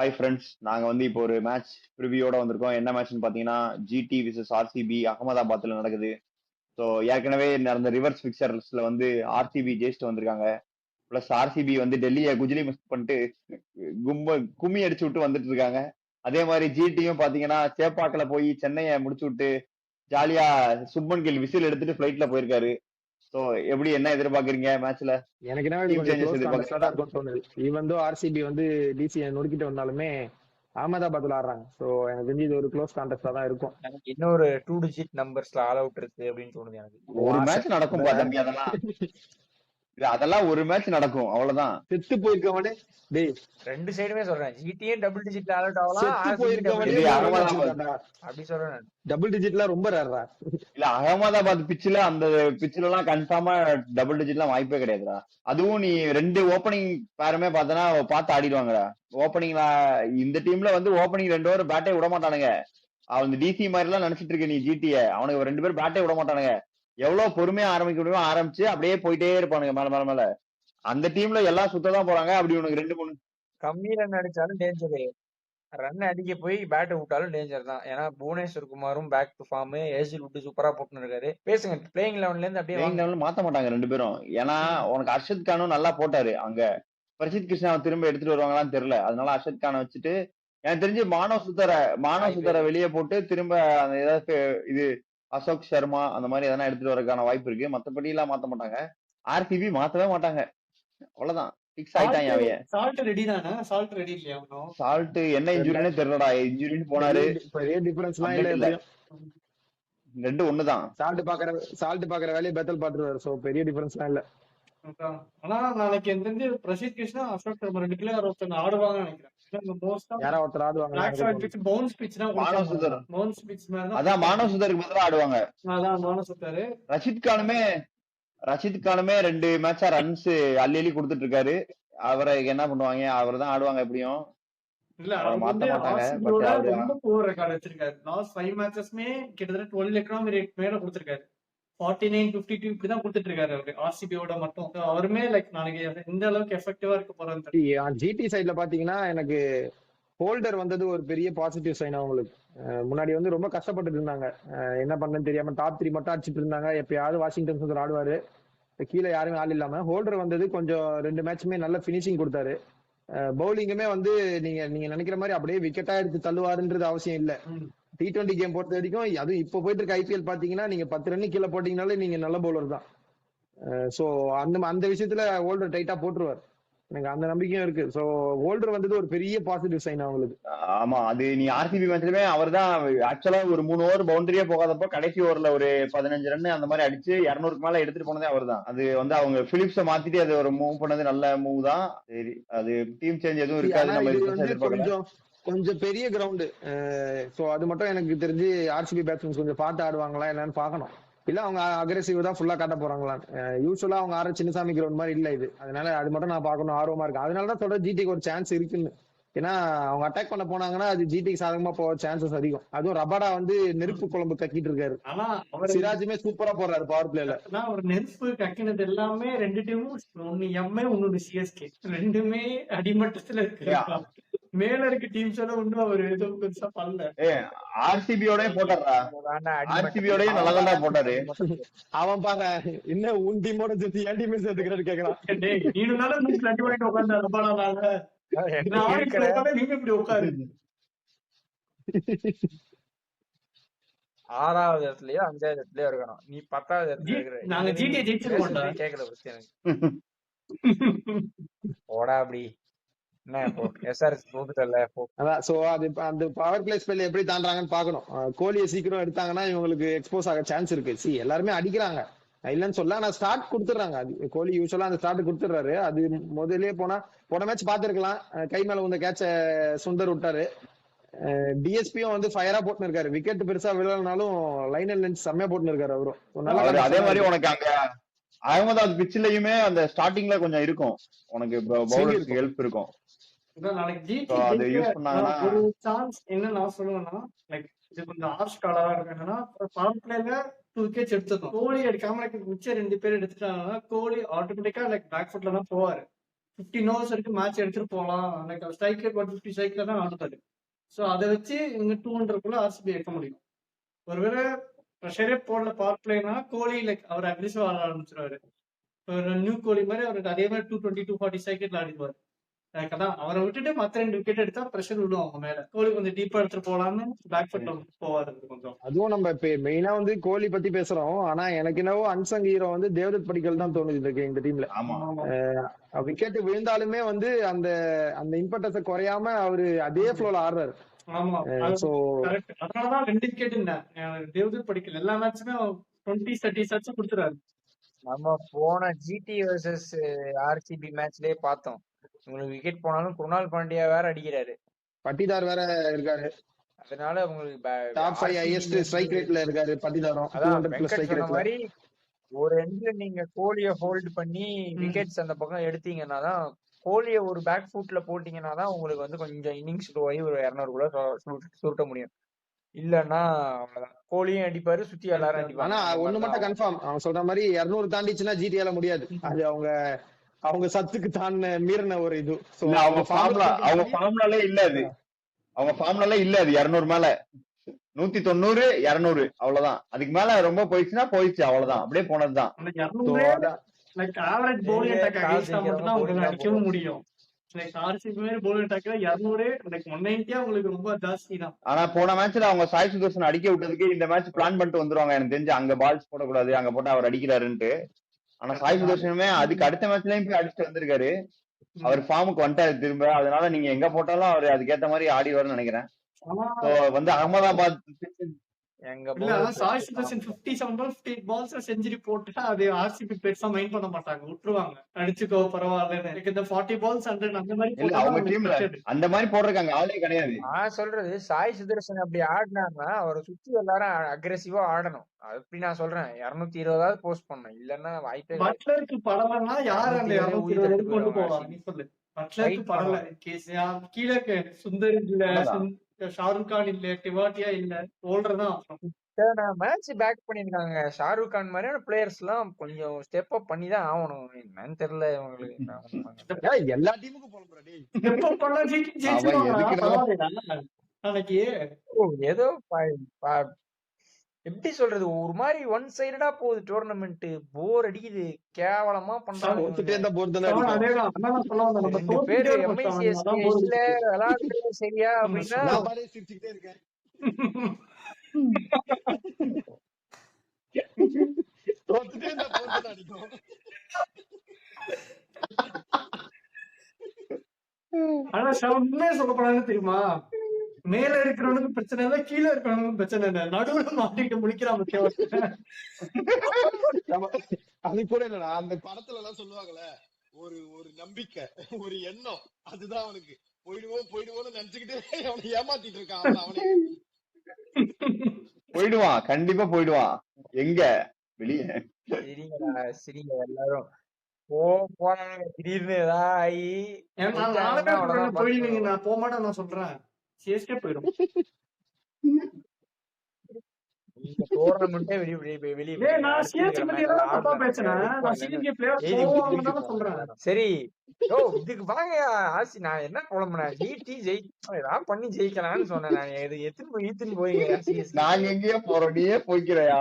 Hi friends, நாங்க வந்து இப்போ ஒரு மேட்ச் ப்ரிவியூவோட வந்திருக்கோம். என்ன மேட்ச்னு பாத்தீங்கன்னா ஜிடி விசஸ் ஆர்சிபி அகமதாபாத்ல நடக்குது. ஸோ ஏற்கனவே நடந்த ரிவர்ஸ் பிக்சர்ஸ்ல வந்து ஆர்சிபி ஜெயிச்சுட்டு வந்திருக்காங்க. பிளஸ் ஆர்சிபி வந்து டெல்லியை குஜிலி மிஸ் பண்ணிட்டு கும்மி அடிச்சு விட்டு வந்துட்டு இருக்காங்க. அதே மாதிரி ஜிடியும் பாத்தீங்கன்னா சேப்பாக்கில் போய் சென்னையை முடிச்சு விட்டு ஜாலியா சுப்மன் கில் விசில் எடுத்துட்டு ஃபிளைட்ல போயிருக்காரு. ஸோ எப்படி என்ன எதிர்பார்க்கறீங்க மேட்ச்ல? எனக்கு என்ன டீம் கொஞ்சம் சேஞ்சஸ் க்ளோஸ் கான்டெஸ்டா எதிர்பார்க்கறீங்களா? தான் இருக்கும்னு தோணுது. ஈவன் தோ ஆர்சிபி வந்து டிசி நொறுக்கிட்டு வந்தாலுமே அகமதாபாத்ல ஆடுறாங்க. ஸோ எனக்கு தெரிஞ்சு இது ஒரு க்ளோஸ் கான்டெஸ்டா தான் இருக்கும். எனக்கு இன்னொரு 2 டிஜிட் நம்பர்ஸ்ல ஆல் அவுட் இருக்கு அப்படின்னு தோணுது எனக்கு. ஒரு மேட்ச் நடக்கும் தம்பி, அதெல்லாம் ஒரு மேட்ச் நடக்கும், அவ்வளவுதான். செத்து போயிருக்கவனே டேய், ரெண்டு சைடுமே சொல்றேன். ஜிடியும் டபுள் டிஜிட்ல ஆல் அவுட் ஆகலாம், செத்து ஆர்சிபி போயிருக்கவனே இது டபுள் அகமதாபாத் அப்படி சொல்றேன் நான். டபுள் டிஜிட்ல ரொம்ப ரேர்ரா. இல்ல, அகமதாபாத் பிச்சில அந்த பிச்சில எல்லாம் கன்ஃபார்மா டபுள் டிஜிட்லாம் வாய்ப்பே கிடையாதுடா. அதுவும் நீ ரெண்டு ஓப்பனிங் பேருமே பார்த்தனா பார்த்து ஆடிடுவாங்கடா. ஓப்பனிங்ல இந்த டீம்ல வந்து ஓப்பனிங் 2 ஓவர் பேட்டே விட மாட்டானுங்க. அவன் டிசி மாதிரி எல்லாம் நினைச்சிட்டு இருக்க நீ ஜிடிய. அவனுக்கு 2 பேர் பேட்டே விட மாட்டானுங்க. எவ்வளவு பொறுமையா ஆரம்பிக்க முடியுமோ ஆரம்பிச்சு அப்படியே போயிட்டே இருப்பானுங்க மேல மேல மேல. அந்த டீம்ல எல்லாம் சுத்ததான் போறாங்க. அப்படி உனக்கு 2-3 கம்மி ரன் அடிச்சாலும் டேஞ்சரு, ரன் அடிக்க போய் பேட் விட்டாலும் டேஞ்சர் தான். ஏன்னா புவனேஸ்வர் குமாரும் பேக் டு ஃபார்ம், ஏசில் விட்டு சூப்பரா போட்டுன்னு இருக்காரு. பேசுங்க, பிளேயிங் 11ல இருந்து அப்படியே பிளேயிங் லெவல் மாத்த மாட்டாங்க 2 பேரும். ஏன்னா உனக்கு அர்ஷத் கானும் நல்லா போட்டாரு அங்க. பிரசித் கிருஷ்ணாவை திரும்ப எடுத்துட்டு வருவாங்களான்னு தெரியல. அதனால அர்ஷத் கானை வச்சுட்டு எனக்கு தெரிஞ்சு மானவ் சுத்தரை வெளியே போட்டு திரும்ப அந்த ஏதாவது இது அசோக் சர்மா அந்த மாதிரி எதனா எடுத்துட்டு வரதுக்கான வாய்ப்பு இருக்கு. மத்தபடி எல்லாம் மாத்த மாட்டாங்க. ஆர்சிபி மாத்தவே மாட்டாங்க, அவ்வளவுதான். பிக்ஸ் ஆயிட்டாங்க. அவைய சால்ட் ரெடி தானே? சால்ட் ரெடி இல்லையா? சால்ட் என்ன இன்ஜுரினே தெரியலடா. இன்ஜுரின்னு போனாரு. பெரிய டிஃபரன்ஸ்லாம் இல்ல. ரெண்டு ஒண்ணுதான். சால்ட் பாக்குற வேலையை பெத்தல் பாத்துருவாரு. சோ பெரிய டிஃபரன்ஸ்லாம் இல்ல. ஆனா நாளைக்கு எனக்கு தெரிஞ்சு பிரசித் கிருஷ்ணா, அசோக் சர்மா 2 பிளேயர் ஒருத்தங்க ஆடுவாங்கன்னு நினைக்கிறேன். யாரா ஒருத்தர் ஆடுவாங்க. பவுன்ஸ் பிட்ச் தான். மானவ் சுதர், பவுன்ஸ் பிட்ச் மாதிரி தான். அதான் மானவ் சுதருக்கு பதிலா ஆடுவாங்க. அதான் மானவ் சுதர். ரஷித் கானுமே 2 மேட்சா ரன்ஸ் அள்ளி கொடுத்துட்டு இருக்காரு. அவரை என்ன பண்ணுவாங்க? அவர் தான் ஆடுவாங்க எப்படியும். இல்ல, மாத்த மாட்டாங்க. ரொம்ப புவர் ரெக்கார்ட் வச்சிருக்காரு. லாஸ்ட் 5 மேட்சஸ்மே கிட்டத்தட்ட 12 எக்கனாமி ரேட் மேல கொடுத்திருக்காரு. 49-52 இப்படிதான் கொடுத்துட்டு இருக்காரு அவரு ஆர்சிபியோட மட்டும். அவருமே லைக் நாளைக்கு எந்த அளவுக்கு எஃபெக்டிவா இருக்க போறான்னு ஜிடி சைட்ல பாத்தீங்கன்னா எனக்கு ஹோல்டர் வந்தது ஒரு பெரிய பாசிட்டிவ் சைன். அவங்களுக்கு முன்னாடி வந்து ரொம்ப கஷ்டப்பட்டு இருந்தாங்க, என்ன பண்ணன்னு தெரியாம டாப் 3 மட்டும் அடிச்சுட்டு இருந்தாங்க. எப்பயாவது வாஷிங்டன் சுந்தர் ஆடுவாரு, கீழே யாருமே ஆள் இல்லாம. ஹோல்டர் வந்தது கொஞ்சம் 2 மேட்சுமே நல்ல பினிஷிங் கொடுத்தாரு. பவுலிங்குமே வந்து நீங்க நினைக்கிற மாதிரி அப்படியே விக்கெட்டா எடுத்து தள்ளுவாருன்றது அவசியம் இல்ல. T20 கேம் பொறுத்த வரைக்கும், அதுவும் இப்ப போயிட்டு இருக்க ஐபிஎல் பாத்தீங்கன்னா நீங்க 10 ரன் கீழே போட்டீங்கனாலே நீங்க நல்ல பவுலர் தான். சோ அந்த விஷயத்துல ஹோல்டர் டைட்டா போட்டுருவார், எனக்கு அந்த நம்பிக்கையும் இருக்கு. சோ ஹோல்டர் வந்தது ஒரு பெரிய பாசிட்டிவ் சைன் அவங்களுக்கு. ஆமா, அது நீ ஆர்சிபி மேட்ச்லயுமே அவர் தான் ஆக்சுவலா ஒரு 3 ஓவர் பவுண்டரியே போகாதப்போ கடைசி ஓவர்ல ஒரு 15 ரன் அந்த மாதிரி அடிச்சு 200க்கு மேல எடுத்துட்டு போனதே அவர் தான். அது வந்து அவங்க பிலிப்ஸ மாத்திட்டு அது ஒரு மூவ் பண்ணது நல்ல மூவ் தான். சரி, அது டீம் சேஞ்ச் எதுவும் இருக்காது. கொஞ்சம் பெரிய கிரவுண்டு. சோ அது மட்டும் எனக்கு தெரிஞ்சு ஆர்சிபி பேட்ஸ்மேன் கொஞ்சம் பார்த்து ஆடுவாங்களா என்னன்னு பாக்கணும். இல்ல அவங்க அக்ரெசிவ் தான் ஃபுல்லா காட்ட போறாங்களா. யூஸ்வலா அவங்க ஆற சின்னசாமி கிரவுண்ட் மாதிரி இல்ல இது. அதனால அது மட்டும் நான் பாக்கணும், ஆர்வமா இருக்கு. அதனாலதான் சொல்ற ஜிடிக்கு ஒரு சான்ஸ் இருக்குன்னு. ஏன்னா அவங்க அட்டாக் பண்ண போனாங்கன்னா அது ஜிடிக்கு சாதகமா போக சான்சஸ் அதிகம். அதுவும் ரபாடா வந்து நெருப்பு குழம்பு கக்கிட்டு இருக்காரு. ஆனா சிராஜுமே சூப்பரா போறாரு பவர் பிளேல. அவர் நெருப்பு கக்கினது எல்லாமே 2 டீமும், ஒன்னு எம்ஏ ஒன்னு சிஎஸ்கே, ரெண்டுமே அடிமட்டத்துல இருக்கு. மேல இருக்க டீம்ஸ் எல்லாம் ஒன்னும் அவர் எதுவும் பெருசா பண்ணல. ஆர்சிபியோட போட்டாரா? ஆர்சிபியோட நல்லதா போட்டாரு அவன். பாங்க என்ன உன் டீமோட சேர்த்து என் டீமே சேர்த்துக்கிறாரு கேக்குறான். நீனும் தானே 100 அடி வாங்கிட்டு உட்காந்து ரபாடானால நீங்க இப்படி உட்காரு. 6வது இடத்துலயோ 5வது இடத்துலயோ இருக்கணும், நீ 10வது இடத்துல இருக்கிற. நாங்க ஜிடியை ஜெயிச்சிருக்கோம் கேக்குற பத்தி எனக்கு ஓடா அப்படி என்ன இப்போ எஸ்ஆர்எஸ் போகுதல்ல. அதான் சோ அது அந்த பவர் பிளே ஸ்பெல் எப்படி தாண்டாங்கன்னு பாக்கணும். கோலியை சீக்கிரம் எடுத்தாங்கன்னா இவங்களுக்கு எக்ஸ்போஸ் ஆக சான்ஸ் இருக்கு. எல்லாருமே அடிக்கிறாங்க, இல்லன்னு சொல்ல. ஆனா ஸ்டார்ட் கொடுத்துறாங்க. அது கோலி யூஸ்வலா அந்த ஸ்டார்ட் கொடுத்துறாரு. அது முதலே போன மேட்ச் பாத்துருக்கலாம், கை மேல வந்த கேட்ச சுந்தர் விட்டாரு. டிஎஸ்பியும் வந்து ஃபயரா போட்டு இருக்காரு. விக்கெட் பெருசா விழலனாலும் லைன் அண்ட் லென்ஸ் செம்மையா போட்டு இருக்காரு அவரும். அதே மாதிரி உனக்கு அங்க அகமதாபாத் பிச்சிலையுமே அந்த ஸ்டார்டிங்ல கொஞ்சம் இருக்கும், உனக்கு பவுலருக்கு ஹெல்ப் இருக்கும். ஒரு சான்ஸ் என்ன நான் சொல்லுவேன்னா, லைக் இது கொஞ்சம் ஹார்ஷ் காலரா இருக்கு. என்னன்னா பவர் பிளேல 2 விக்கெட்ஸ் எடுத்துடும். கோலி அடிக்காம மிச்சம் 2 பேர் எடுத்துட்டாங்கன்னா கோலி ஆட்டோமேட்டிக்கா லைக் பேக் ஃபுட்ல தான் போவாரு. 15 ஓவர்ஸ் வரைக்கும் மேட்ச் எடுத்துட்டு போகலாம். லைக் ஸ்ட்ரைக் ரேட் 150 ஸ்ட்ரைக்ல தான் ஆடுறாரு. ஸோ அதை வச்சு இவங்க 200 ஆர்சிபி வைக்க முடியும். ஒருவேளை ப்ரெஷரே போடல பவர் பிளேனா கோலி லைக் அவர் அக்ரெசிவ் ஆட ஆரம்பிச்சிருவாரு. நியூ கோலி மாதிரி அவருக்கு அதே மாதிரி 220 240 ஸ்ட்ரைக்ல ஆடிடுவாரு. அதான் அவரை விட்டுட்டு மத்த 2 விக்கெட் எடுத்தா ப்ரெஷர் விடும் அவங்க மேல. கோலி கொஞ்சம் டீப்பா எடுத்துட்டு போலான்னு பேக் ஃபுட்ல போவாரு கொஞ்சம். அதுவும் நம்ம இப்ப மெயினா வந்து கோலி பத்தி பேசுறோம். ஆனா எனக்கு என்னவோ அன்சங் ஹீரோ வந்து தேவதத் படிக்கல் தான் தோணுது இந்த டீம்ல. ஆமா விக்கெட் விழுந்தாலுமே வந்து அந்த அந்த இம்பார்ட்டன்ஸை குறையாம அவரு அதே ஃப்ளோல ஆடுறாரு. ஆமா கரெக்ட். அதனாலதான் 2 விக்கெட் தேவதத் படிக்கல் எல்லா மேட்சுமே 20-30 ஷாட்ஸ் கொடுத்துறாரு. நம்ம போன ஜிடி வர்சஸ் ஆர்சிபி மேட்ச்லயே பார்த்தோம். உங்களுக்கு விக்கெட் போனாலும் குருணால் பாண்டியா வேற அடிக்கிறாரு, பட்டிதார் வேற இருக்காரு. அதனால உங்களுக்கு டாப் 5 ஹையஸ்ட் ஸ்ட்ரைக் ரேட்ல இருக்காரு பட்டிதாரும். அதான் வெங்கட் சொன்ன மாதிரி ஒரு எண்ட்ல நீங்க கோலிய ஹோல்ட் பண்ணி விக்கெட்ஸ் அந்த பக்கம் எடுத்தீங்கன்னா தான், கோலிய ஒரு பேக் ஃபுட்ல போட்டீங்கன்னா தான் உங்களுக்கு வந்து கொஞ்சம் இன்னிங்ஸ் போய் ஒரு 200 கூட சுருட்ட முடியும். இல்லன்னா அவ்வளவுதான், கோலியும் அடிப்பாரு, சுத்தி எல்லாரும் அடிப்பாங்க. ஆனா ஒண்ணு மட்டும் கன்ஃபார்ம், அவன் சொல்ற மாதிரி 200 தாண்டிச்சுன்னா ஜிடியால முடியாது. அது அவங்க சத்துக்கு தான் மீறின ஒரு இது. அவங்க ஃபார்ம்லாலே இல்ல அது, அவங்க ஃபார்ம்லாலே இல்ல அது. 200 மேல 190 200 அவ்வளவுதான். அதுக்கு மேல ரொம்ப போயிடுச்சுன்னா போயிடுச்சு, அவ்வளவுதான், அப்படியே போனதுதான். ஆவரேஜ் பவுலிங் அட்டாக் அகைன்ஸ்டா மட்டும் தான் உங்களுக்கு அடிக்கவும் முடியும். ஆர்சிபி மாதிரி பவுலிங் அட்டாக்ல 200 190 உங்களுக்கு ரொம்ப ஜாஸ்தி தான். ஆனா போன மேட்ச்ல அவங்க சாய் சுதர்சன் அடிக்க விட்டதுக்கு இந்த மேட்ச் பிளான் பண்ணிட்டு வந்துருவாங்க எனக்கு தெரிஞ்சு. அங்க பால்ஸ் போடக்கூடாது, அங்க போட்டா அவர் அடிக்கிறாருன்ட்டு. ஆனா சாய் சுதர்சனுமே அதுக்கு அடுத்த மேட்ச்லயும் போய் அடிச்சுட்டு வந்திருக்காரு. அவர் ஃபார்முக்கு வந்துட்டாரு திரும்ப. அதனால நீங்க எங்க போட்டாலும் அவர் அதுக்கேத்த மாதிரி ஆடி வரும்னு நினைக்கிறேன். வந்து அகமதாபாத் சாய் சுதர்சன் 57 பால்ஸ் செஞ்சுரி போட்டுட்டா அது ஆர்சிபி பெருசா மைண்ட் பண்ண மாட்டாங்க, விட்டுருவாங்க. அடிச்சுக்கோ பரவாயில்ல. இந்த 40 பால்ஸ் 100 அந்த மாதிரி அவங்க டீம்ல அந்த மாதிரி போடுறதுக்கு ஆளே கிடையாது. நான் சொல்றது சாய் சுதர்சன் அப்படி ஆடினாங்கன்னா அவரை சுத்தி எல்லாரும் அக்ரெசிவா ஆடணும். அப்படி நான் சொல்றேன். 220 போஸ்ட் பண்ணணும், இல்லன்னா வாய்ப்பே. பட்லருக்கு படலன்னா யாரு அந்த 220 கொண்டு போவாங்க நீ சொல்லு. பட்லருக்கு படல கீழே சுந்தர் இல்ல, ஷாருக் கான் இல்ல, டிவாட்டியா இல்ல, ஓல்றதான் மேட்ச் பேக் பண்ணிருக்காங்க. ஷாருக் கான் மாதிரியான பிளேயர்ஸ் எல்லாம் கொஞ்சம் ஸ்டெப் அப் பண்ணி தான் ஆகணும். என்னன்னு தெரியல இவங்களுக்கு. எல்லா டீமுக்கும் ஏதோ எப்படி சொல்றது, ஒரு மாதிரி ஒன் சைடா போகுது டோர்னமெண்ட். போர் அடிக்குது, கேவலமா பண்றாங்க. 2 பேரு MICSல விளையாடுறது சரியா அப்படின்னா ஆனா உண்மையா சொல்ல போனாலும் தெரியுமா, மேல இருக்கிறவனுக்கு பிரச்சனை இல்ல, கீழே இருக்கிறவனுக்கு பிரச்சனை இல்ல, நடுவுல மாட்டிட்டு முடிக்கிறான். அது கூட இல்லடா, அந்த படத்துல எல்லாம் சொல்லுவாங்கல்ல, ஒரு நம்பிக்கை, ஒரு எண்ணம், அதுதான் அவனுக்கு. போயிடுவோம்னு நினைச்சுக்கிட்டே அவனை ஏமாத்திட்டு இருக்கான். அவனே போயிடுவான், கண்டிப்பா போயிடுவான். எங்க வெளியே சரிங்க எல்லாரும் போனாங்க. திடீர்னு போயிடுவீங்க, நான் போக மாட்டேன் நான் சொல்றேன். சிஎஸ்கே போயிடும். டோர்னமெண்டே சரி. இதுக்கு வாங்க ஆசி, நான் என்ன புலம்புனேன், ஜிடி ஏதாவது பண்ணி ஜெயிக்கலாம்னு சொன்னேன். நான் எத்தனை போய் நாங்க எங்கேயோ போறோம், நீயே போய்க்கிறையா?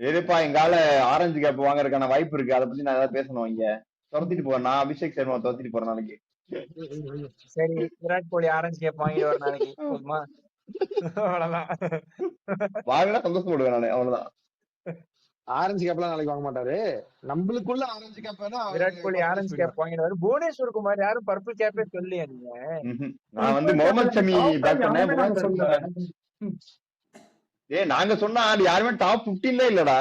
இருப்பா, எங்கால ஆரஞ்சு கேப் வாங்கறதுக்கான வாய்ப்பு இருக்கு. அதை பத்தி நான் ஏதாவது பேசணும். இங்க துரத்திட்டு போறேன், நான் அபிஷேக் சர்மா துரத்திட்டு போறேன் நாளைக்கு. சரி, விராட் கோலி ஆரஞ்சு கேப் வாங்கி வர நாளைக்கு போதுமா? அவ்வளவுதான், வாங்கினா சந்தோஷப்படுவேன் நானு. அவ்வளவுதான். ஆரஞ்சு கேப்லாம் நாளைக்கு வாங்க மாட்டாரு. நம்மளுக்குள்ள orange cap Virat Kohli orange cap வாங்கிடுவாரு. Bhubaneswar Kumar யாரும் பர்பிள் கேப்பே சொல்லியா நீங்க? நான் வந்து முகமது ஷமி பேக் பண்ணேன். நாங்க சொன்னா அது யாருமே டாப் 15ல இல்லடா.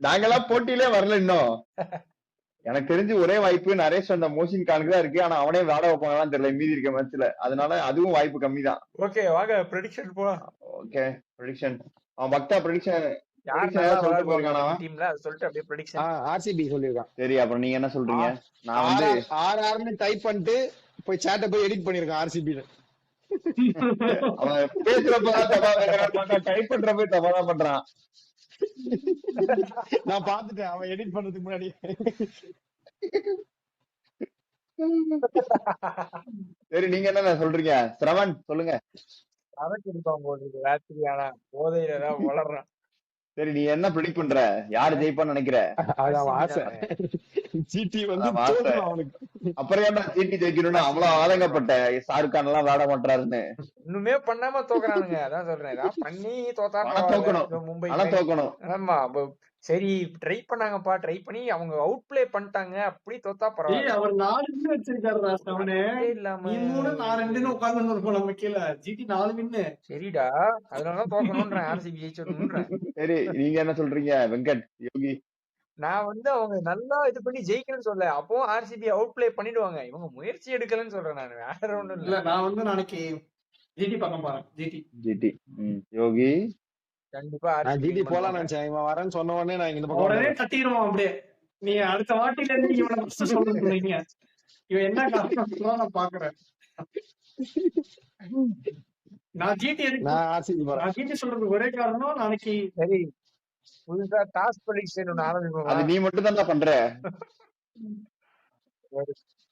நாங்கெல்லாம் போட்டியிலே வரல இன்னும். எனக்கு தெரிஞ்சு ஒரே வாய்ப்பு நரேஷ் அந்த மோஷின் கானுக்கு தான் இருக்கு. ஆனா அவனே விளையாட வைப்பாங்களான்னு தெரியல மீதி இருக்க மேட்ச்ல. அதனால அதுவும் வாய்ப்பு கம்மி தான். ஓகே, வாங்க ப்ரெடிக்ஷன் போலாம். Okay, prediction. அவன் பக்தா ப்ரெடிக்ஷன் ஆர்சிபி சொல்லிருக்கான். சரி, அப்புறம் நீங்க என்ன சொல்றீங்க? நான் வந்து ஆர்ஆர்னு டைப் பண்ணிட்டு போய் சாட்ட போய் எடிட் பண்ணிருக்கேன் ஆர்சிபி. அவன் பேசுறப்பதான் தப்பா பேசுறான், டைப் பண்றப்ப தப்பா தான் பண்றான். நான் பாத்துட்டேன் அவன் எடிட் பண்றதுக்கு முன்னாடி. சரி, நீங்க என்ன சொல்றீங்க? சிரவன் சொல்லுங்க. அதற்கு இருப்பான் போட்டு ராத்திரி ஆனா போதையில தான் வளர்றான். சரி, நீ என்ன ப்ரெடிக்ட் பண்ற? யாரு ஜெயிப்பான்னு நினைக்கிற? அது அவன் ஆசை. ஜிடி வந்து அதான் ஆசை. தோக்கணும் அவனுக்கு. அப்புறம் ஏன்டா ஜிடி ஜெயிக்கணும்னு அவ்வளவு ஆதங்கப்பட்ட? ஷாருக் கான் எல்லாம் விளையாட மாட்டாருன்னு. இன்னுமே பண்ணாம தோக்குறானுங்க. அதான் சொல்றேன், ஏதாவது பண்ணி தோத்தா ஆனா தோக்கணும், இந்த மும்பை ஆனா தோக்கணும். ஆமா சரி ட்ரை பண்ணாங்கப்பா, ட்ரை பண்ணி அவங்க அவுட் பிளே பண்ணிட்டாங்க, அப்படி தோத்தா பரவாயில்ல. அவர் 4 win வச்சிருக்காரு அவனு. அதே இல்லாம நீ 3 நான் 2ன்னு உட்கார்ந்து இருப்போம் நம்ம கீழே. GT 4 win. சரிடா, அதனாலதான் தோக்கணும்ன்றேன், ஆர்சிபி ஜெயிச்சிடணும்ன்றேன். சரி, நீங்க என்ன சொல்றீங்க வெங்கட் யோகி? நான் வந்து அவங்க நல்லா இது பண்ணி ஜெயிக்கணும்னு சொல்ல, அப்போ ஆர்சிபி அவுட் பிளே பண்ணிடுவாங்க, இவங்க முயற்சி எடுக்கலன்னு சொல்றேன் நான், வேற ஒண்ணும் இல்ல இல்ல. நான் வந்து நாளைக்கு ஜிடி பக்கம் போறேன். GT GT. யோகி கண்டிப்பா நான் ஆர்சிபி ஜிடி போலாம் நினைச்சேன், இவன் வரேன்னு சொன்ன உடனே நான் இந்த பக்கம் உடனே வந்தேன். கட்டிடுவோம் அப்படியே. நீங்க அடுத்த வாட்டில இருந்து இவனை ஃபர்ஸ்ட் சொல்றீங்க. இவன் என்ன காரணம் நான் பாக்குறேன். நான் ஜிடி எதுக்கு நான் ஆர்சிபி போறேன். நான் ஜிடி சொல்றதுக்கு ஒரே காரணம், நாளைக்கு சரி புதுசா டாஸ் ப்ரெடிக்ஷன் ஒண்ணு ஆரம்பிப்போமா? அது நீ மட்டும் தான் பண்ற.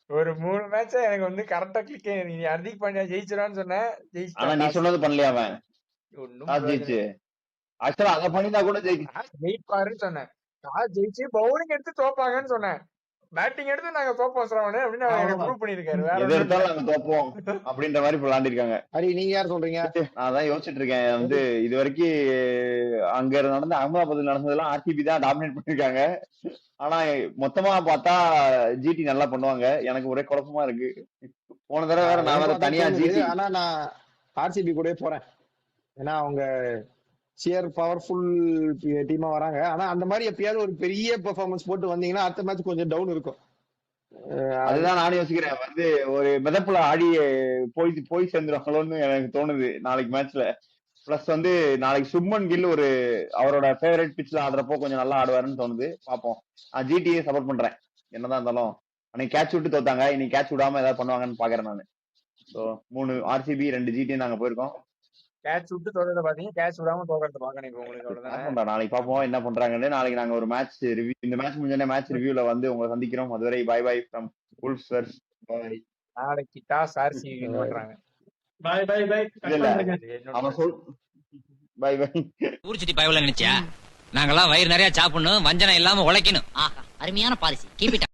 ஒரு 3 மேட்சா எனக்கு வந்து கரெக்டா கிளிக். நீ ஹர்திக் பாண்டியா ஜெயிச்சிரான்னு சொன்ன, ஆனா நீ ஜெயிச்சிட்டான். சொன்னது பண்ணலையா அவன்? ஒன்னும் டாஸ் ஜெயிச்சு ஆக்சுவலா அதை பண்ணிதான் கூட ஜெயிப்பாருன்னு சொன்னேன். டாஸ் ஜெயிச்சு பவுலிங் எடுத்து தோப்பாங்கன்னு சொன்னேன். பேட்டிங் எடுத்து நாங்க தோப்போம் சிரவணு அப்படின்னு அவர் அவ்வளவுதான். ப்ரூவ் பண்ணிருக்காரு. வேற எது ஒண்ணும் இல்ல. எடுத்தாலும் நாங்க தோப்போம் அப்படின்ற மாதிரி இப்ப விளையாண்டிருக்காங்க. ஹரி நீங்க யார் சொல்றீங்க? நான் அதான் யோசிச்சுட்டு இருக்கேன். வந்து இது வரைக்கும் அங்க நடந்த அகமதாபாத்ல நடந்ததெல்லாம் ஆர்சிபி தான் டாமினேட் பண்ணிருக்காங்க. ஆனா மொத்தமா பார்த்தா ஜிடி நல்லா பண்ணுவாங்க. எனக்கு ஒரே குழப்பமா இருக்கு. போன தடவை வேற நான் வேற எனக்கும் அதான் தனியா தோணுது. ஜிடி. ஆனா நான் ஆர்சிபி கூடயே போறேன். ஏன்னா அவங்க ஷியர் பவர்ஃபுல் டீமா வராங்க. ஆனா அந்த மாதிரி எப்பயாவது ஒரு பெரிய பெர்ஃபார்மன்ஸ் போட்டு வந்தீங்கன்னா அடுத்த மேட்ச் கொஞ்சம் டவுன் இருக்கும். அதுதான் நானும் யோசிக்கிறேன். வந்து ஒரு மிதப்புல ஆடி போய் சேர்ந்துருவாங்களோன்னு எனக்கு தோணுது நாளைக்கு மேட்ச்ல. பிளஸ் வந்து நாளைக்கு சுப்மன் கில் ஒரு அவரோட ஃபேவரட் பிட்ச்ல ஆடுறப்போ கொஞ்சம் நல்லா ஆடுவாருன்னு தோணுது. பாப்போம். நான் ஜிடியை சப்போர்ட் பண்றேன். என்னதான் இருந்தாலும் அன்னைக்கு கேட்ச் விட்டு தோத்தாங்க, இன்னைக்கு கேட்ச் விடாம ஏதாவது பண்ணுவாங்கன்னு பாக்குறேன் நானு. ஸோ 3 ஆர்சிபி 2 ஜிடி நாங்க போயிருக்கோம். கேட்ச் விட்டு தோக்கறத பாத்தீங்க, கேட்ச் விடாம தோக்கறத பாக்கணும் இப்ப உங்களுக்கு, அவ்வளவுதானே. நாளைக்கு பாப்போம் என்ன பண்றாங்கன்னு. நாளைக்கு நாங்க ஒரு மேட்ச் ரிவ்யூ, இந்த மேட்ச் முடிஞ்சோடனே மேட்ச் ரிவ்யூல வந்து உங்களை சந்திக்கிறோம். அதுவரை bye bye from Wolves. Bye. நாளைக்கு டாஸ் ஆர்சிபி வின் பண்றாங்க. Bye bye bye. இல்ல அவன் சொல் பை பை. ஊர்ச்சிட்டி பயவுல நினைச்சியா? நாங்கெல்லாம் வயிறு நிறைய சாப்பிடணும், வஞ்சனை இல்லாம உழைக்கணும். ஆஹா, அருமையான பாலிசி. Keep it